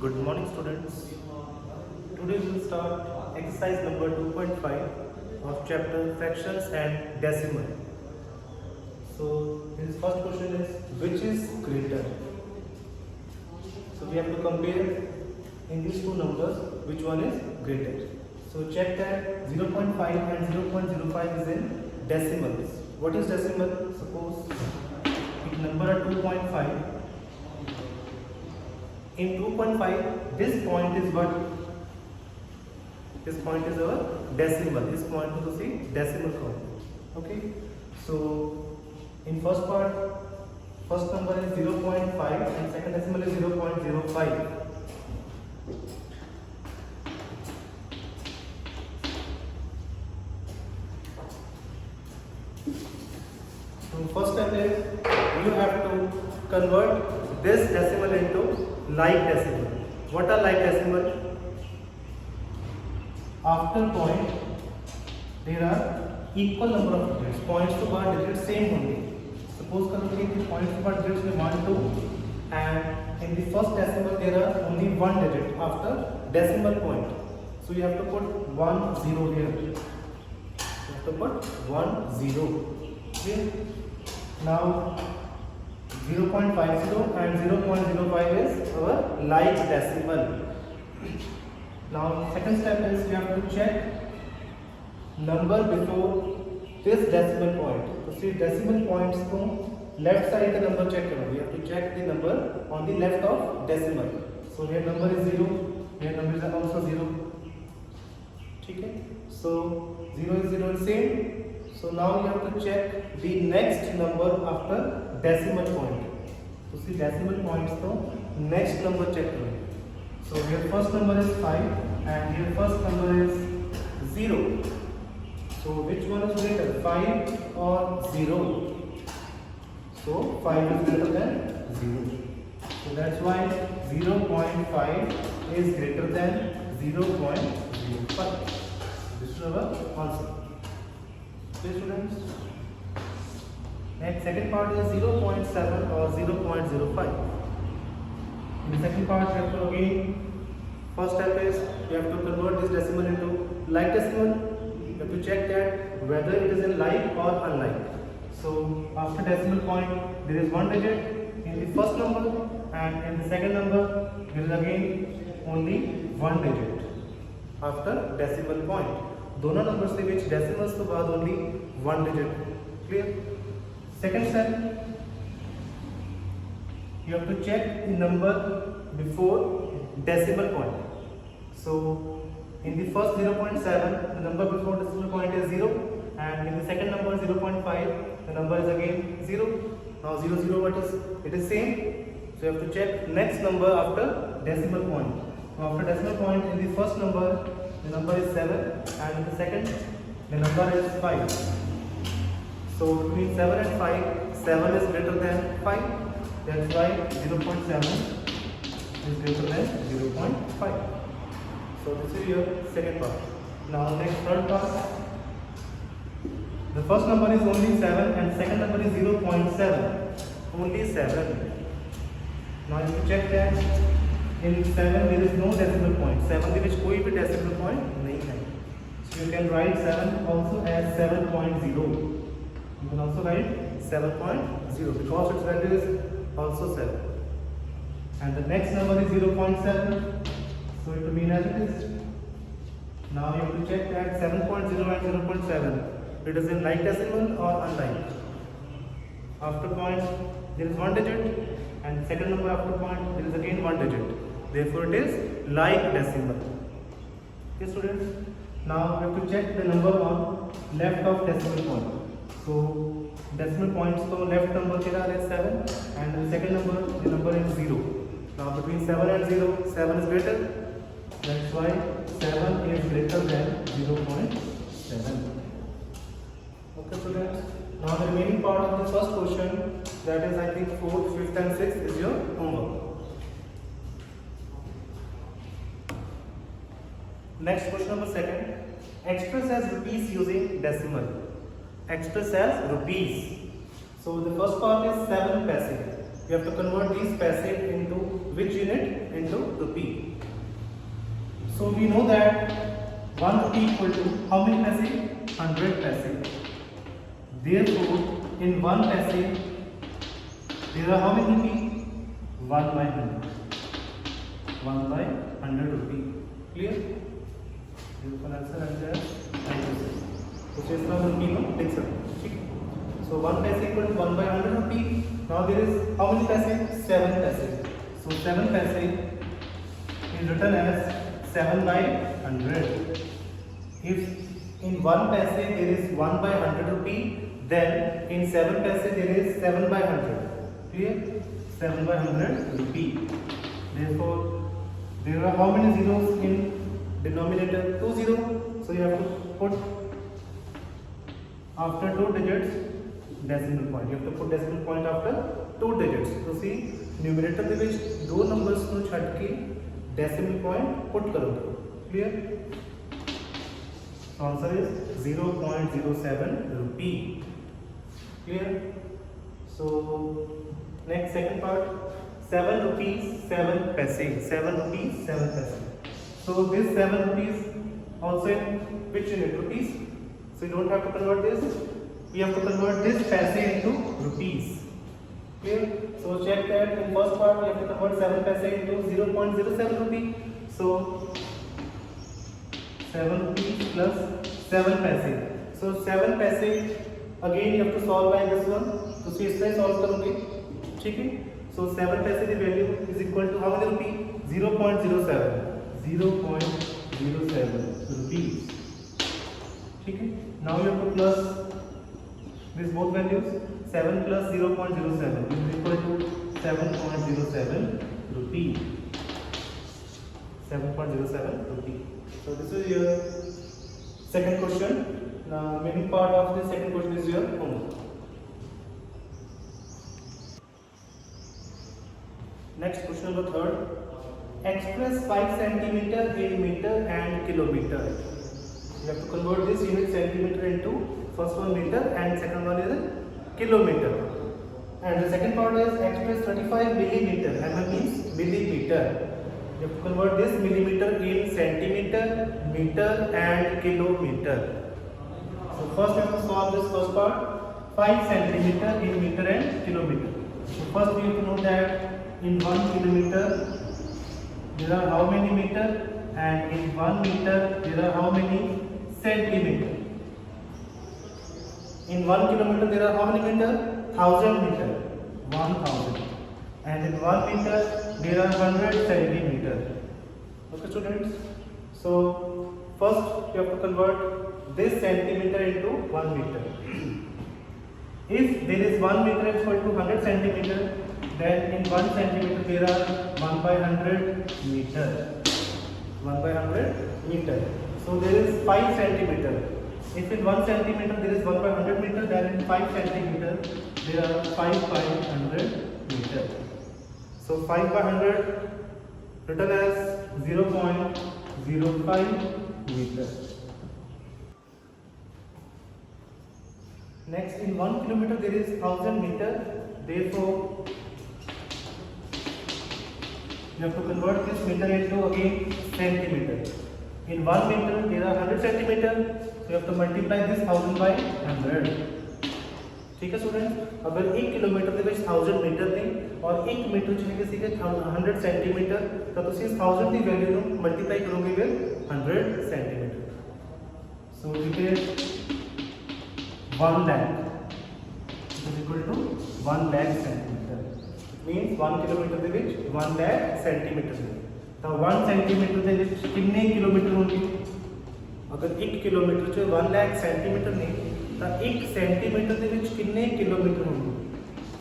Good morning, students. Today we will start exercise number 2.5 of chapter fractions and decimal. So his first question is, which is greater? So we have to compare in these two numbers which one is greater. So check that 0.5 and 0.05 is in decimals. What is decimal? Suppose if number are 2.5. In 2.5, this point is what? This point is our decimal. This point is the decimal count. Okay. So in first part, first number is 0.5 and second decimal is 0.05. So first step is you have to convert this decimal into like decimal. What are like decimal? After point there are equal number of digits. Points to बाद digits same होंगे. Suppose करो कि points to बाद digits में 1, 2 and in the first decimal there are only one digit after decimal point. So you have to put 1 0 here. You have to put 1 0. Clear? Now 0.50 and 0.05 is our like decimal. Now second step is you have to check number before this decimal point. So see decimal points को left side का number check करो. We have to check the number on the left of decimal. So here number is 0. Here number is also 0. ठीक है? So 0 is 0 is same. So now you have to check the next number after decimal point. So see decimal points तो next number check करो. So here first number is 5 and here first number is 0. So which one is greater, 5 or 0? So 5 is greater than 0. So that's why 0.5 is greater than 0.05. This is our answer. Okay, students. Next, second part is 0.7 or 0.05. In the second part, you have to again, first step is you have to convert this decimal into like decimal. You have to check that whether it is in like or unlike. So after decimal point, there is one digit in the first number, and in the second number, there is again only one digit after decimal point. दोनों numbers से which decimals के बाद only one digit. Clear? Second step, you have to check the number before decimal point. So in the first 0.7, the number before decimal point is 0, and in the second number 0.5, the number is again 0. Now 0 0 what is? It is same. So you have to check next number after decimal point. So after decimal point, in the first number the number is 7, and in the second the number is 5. So between 7 and 5, 7 is greater than 5. That's why 0.7 is greater than 0.5. So this is your second part. Now next third part. The first number is only 7 and second number is 0.7. Only 7. Now you have to check that in 7 there is no decimal point. 7 के बीच कोई भी decimal point नहीं है. So you can write 7 also as 7.0. You can also write 7.0 because its value is also 7. And the next number is 0.7. So it will mean as it is. Now you have to check that 7.0 and 0.7. It is in like decimal or unlike. After point there is one digit, and second number after point there is again one digit. Therefore it is like decimal. Okay, students. Now we have to check the number on left of decimal point. So decimal points तो left number तेरा is 7 and the second number the number is 0. Now between 7 and 0, 7 is greater. That's why 7 is greater than 0.7. Okay, students. Now the remaining part of the first question, that is I think 4th, 5th and 6th is your homework. Next question number 2. Express as rupees using decimal. Express as rupees. So the first part is 7 paise. You have to convert these paise into which unit? Into rupee. So we know that 1 rupee equal to how many paise? 100 paise. Therefore, in 1 paise, there are how many rupee? 1 by 100. 1 by 100 rupee. Clear? You can answer and there. So, this is the rupee no fixed. So 1 paise equal to 1 by 100 rupee. Now there is how many paise? 7 paise. So 7 paise is written as 7 by 100. If in 1 paise there is 1 by 100 rupee, then in 7 paise there is 7 by 100. Clear? 7 by 100 rupee. Therefore, there are how many zeros in denominator? 2 zeros. So you have to put after 2 digits decimal point. You have to put decimal point after 2 digits. So see, numerator ਦੇ ਵਿੱਚ ਦੋ numbers ਨੂੰ ਛੱਡ ਕੇ decimal point put ਕਰੋ. Clear? So answer is 0.07 rupee. Clear? So next second part, 7 rupees 7 paise. 7 rupees 7 paise. So this 7 rupees also in which unit? Rupees. So you don't have to convert this. We have to convert this paise into rupees. Clear? So check that in first part we have to convert 7 paise into 0.07 rupee. So 7 rupees plus 7 paise. So 7 paise again you have to solve by this one. तो इस तरह solve करोगे, ठीक है? So 7 paise की value is equal to how many rupee? 0.07. 0.07 rupees. ठीक है? Now you have to plus these both values. 7 plus 0.07 is equal to 7.07 rupee. 7.07 rupee. So this is your second question. Now remaining part of the second question is your homework. Next question number third. Express 5 centimeter in meter and kilometer. You have to convert this unit centimeter into first one meter and second one is kilometer. And the second part is express 35 millimeter. Mm means millimeter. You have to convert this millimeter in centimeter, meter and kilometer. So first we have to solve this first part. 5 centimeter in meter and kilometer. So first we have to know that in 1 kilometer there are how many meter, and in 1 meter there are how many centimeter. In 1 kilometer there are how many meter? 1000 meter. 1000. And in 1 meter there are 100 centimeter. Okay students? So first you have to convert this centimeter into 1 meter. If there is 1 meter is equal to 100 centimeter, then in 1 centimeter there are 1 by 100 meter. 1 by 100 meter. So there is 5 centimeter. If in 1 centimeter there is 1 by 100 meter, then in 5 centimeter there are 5 by 100 meter. So 5 by 100 written as 0.05 meter. Next, in 1 kilometer there is 1000 meter. Therefore, you have to convert this meter into again centimeter. In 1 meter there are 100 centimeter. So you have to multiply this 1000 by 100. ठीक है student? अगर 1 kilometre ਦੇ ਵਿੱਚ 1000 metre ਨੇ ਔਰ 1 metre ਚ ਹੈਗੇ ਸੀਗੇ 100 ਸੈਂਟੀਮੀਟਰ, ਤਾਂ ਤੁਸੀਂ ਇਸ 1000 ਦੀ ਵੈਲਿਊ ਨੂੰ ਮਲਟੀਪਲਾਈ ਕਰੋਗੇ with 100 centimetre. So it is 1 lakh is equal to 1 lakh centimeter. Means 1 kilometer ਦੇ ਵਿੱਚ 1 lakh centimeter ਨੇ. ਤਾਂ 1 centimeter ਦੇ ਵਿੱਚ ਕਿੰਨੇ ਕਿਲੋਮੀਟਰ ਹੋਣਗੇ? ਅਗਰ 1 ਕਿਲੋਮੀਟਰ ਚ 1 lakh centimeter ਨੇ ਤਾਂ 1 ਸੈਂਟੀਮੀਟਰ ਦੇ ਵਿੱਚ ਕਿੰਨੇ ਕਿਲੋਮੀਟਰ ਹੋਣਗੇ?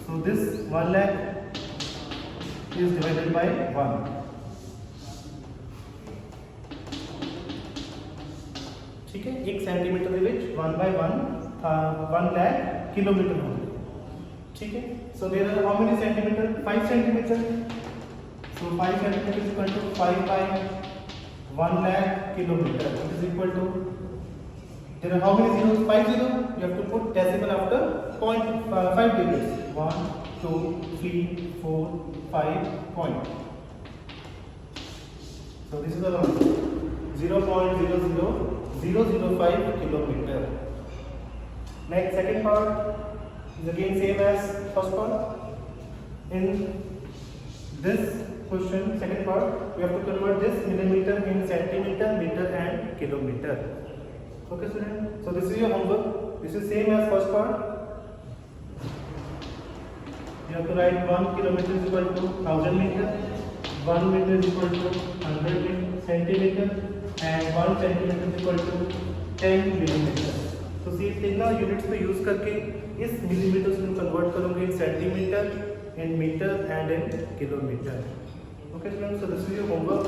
So this 1 lakh is divided by 1. ठीक है? 1 सेंटीमीटर ਦੇ ਵਿੱਚ 1 by 1 lakh किलोमीटर होंगे. ठीक है? So there are how many centimeter? 5 centimeter. So 5 centimeter is equal to 5 by 1 lakh kilometer. It is equal to, there are how many zeros? 5 zeros. You have to put decimal after 0.5 digits. 1 2, 3, 4, 5 point. So this is the answer. 0.00005 kilometer. Next, second part is again same as first part. In this question, second part, we have to convert this millimeter in centimeter, meter and kilometer. Okay student, so this is your homework. This is same as first part. You have to write 1 kilometer is equal to 1000 meter, 1 meter is equal to 100 centimeter and 1 centimeter is equal to 10 millimeter. तो तीनों units पे use करके इस millimetre को convert करूंगे in centimetre, in metre and in kilometre. Okay students, so this is your homework.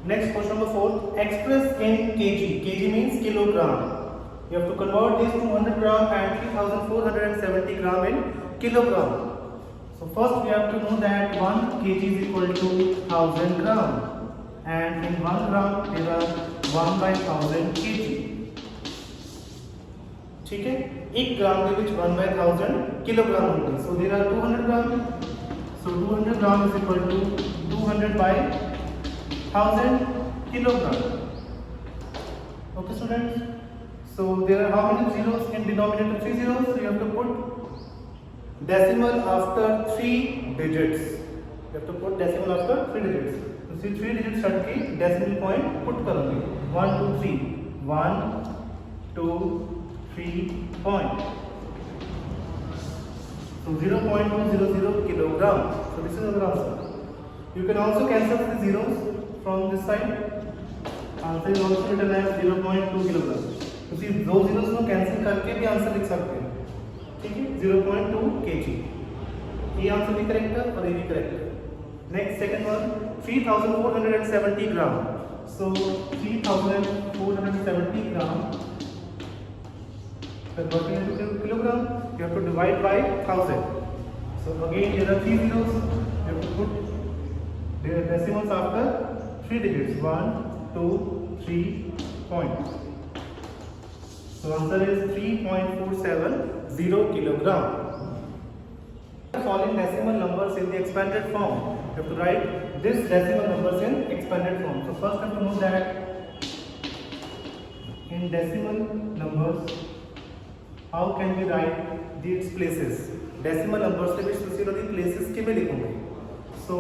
Next, question number 4. Express in kg. Kg means kilogram. You have to convert this to 100 gram and 3470 gram in kilogram. So first we have to know that 1 kg is equal to 1000 gram. And in 1 gram there are 1/1000 kg. ठीक है, 1 ग्राम के विच 1/1000 kilogram होंगे. So there are 200 gram. So 200 gram is equal to 200/1000 kilogram. Okay students. So there are how many zeros in denominator? 3 zeros. So you have to put decimal after 3 digits. You have to put decimal after 3 digits. So 3 digits रख के decimal point put करोगे. 1 2 3. 1 2 3 point. So 0.200 kilogram. So this is our answer. You can also cancel the zeros from this side. Answer is also written as 0.2 kilogram. तो फिर दो zeros को cancel करके भी answer लिख सकते हैं. ठीक है, 0.2 kg. ये आंसर भी करेक्ट है और ये भी करेक्ट है. Next, second one, 3470 gram. So 3470 gram converting into kilogram, you have to divide by 1000. So again here are 3 zeros. You have to put the decimals after 3 digits. 1 2 3 point. So answer is 3.470 kilogram. Following decimal numbers in the expanded form. You have to write this decimal numbers in expanded form. So first you have to know that in decimal numbers, how can we write these places? Decimal numbers से भी specifically places के में लिखूंगे. So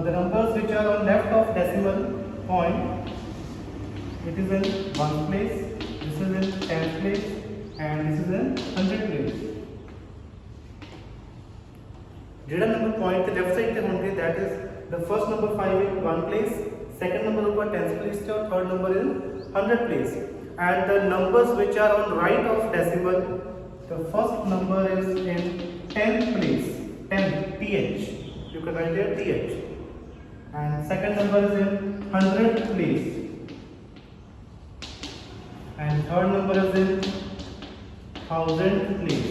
the numbers which are on left of decimal point, it is in 1st place, this is in 10th place, and this is in 100th place. जेड़ा number point के left side पे होंगे, that is the first number 5 in 1 place, second number होगा 10th place और third number in 100th place. And the numbers which are on right of decimal, the first number is in 10th place, 10th, th. You can write here th. And second number is in 100th place. And third number is in 1000th place.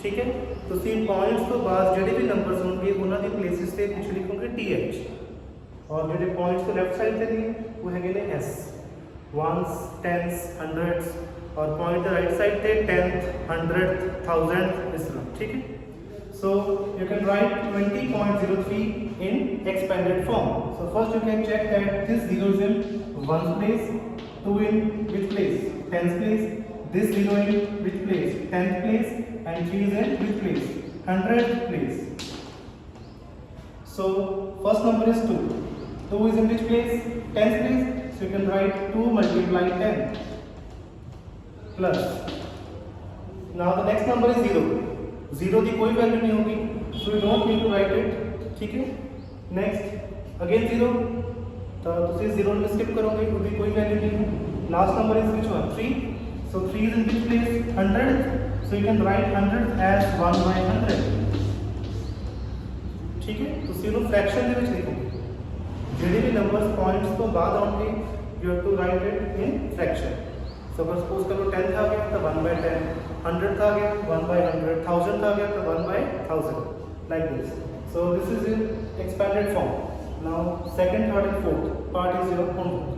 ठीक है, तो तीन points तो बाद जेडे भी numbers होंगे उन्होंने प्लेसेस पे कुछ लिखोगे th, और जेडे पॉइंट्स तो लेफ्ट साइड पे दिए वो है गए s, ones, tens, hundreds, और पॉइंट राइट साइड पे 10th, 100th, 1000th इस तरह. ठीक है, so you can write 20.03 in expanded form. So first you can check that this zero is in 1st place, 2 in which place? 10th place. This zero in which place? 10th place. And 3 is in which place? 100th place. So first number is 2. 2 is in which place? 10th place. So you can write 2 multiply 10 plus. Now the next number is 0. 0 की कोई value नहीं होगी, so you don't need to write it. ठीक है. Next again 0. तो तुम 0 में skip करोगे, उसकी कोई वैल्यू नहीं है. Last number is which one? 3. So 3 is in which place? 100th. So you can write 100 as 1/100. ठीक है, तो सिर्फ फ्रैक्शन ਦੇ ਵਿੱਚ ਲਿਖੋਗੇ. ਜਿਹੜੇ ਵੀ ਨੰਬਰਸ ਪੁਆਇੰਟਸ ਤੋਂ ਬਾਅਦ ਆਉਣਗੇ you have to write it in fraction. So अगर सपोज करो 10th आ गया तो 1/10, 100th आ गया 1/100, 1000th आ गया तो 1/1000, like this. So this is in expanded form. Now second, third and fourth part is your homework.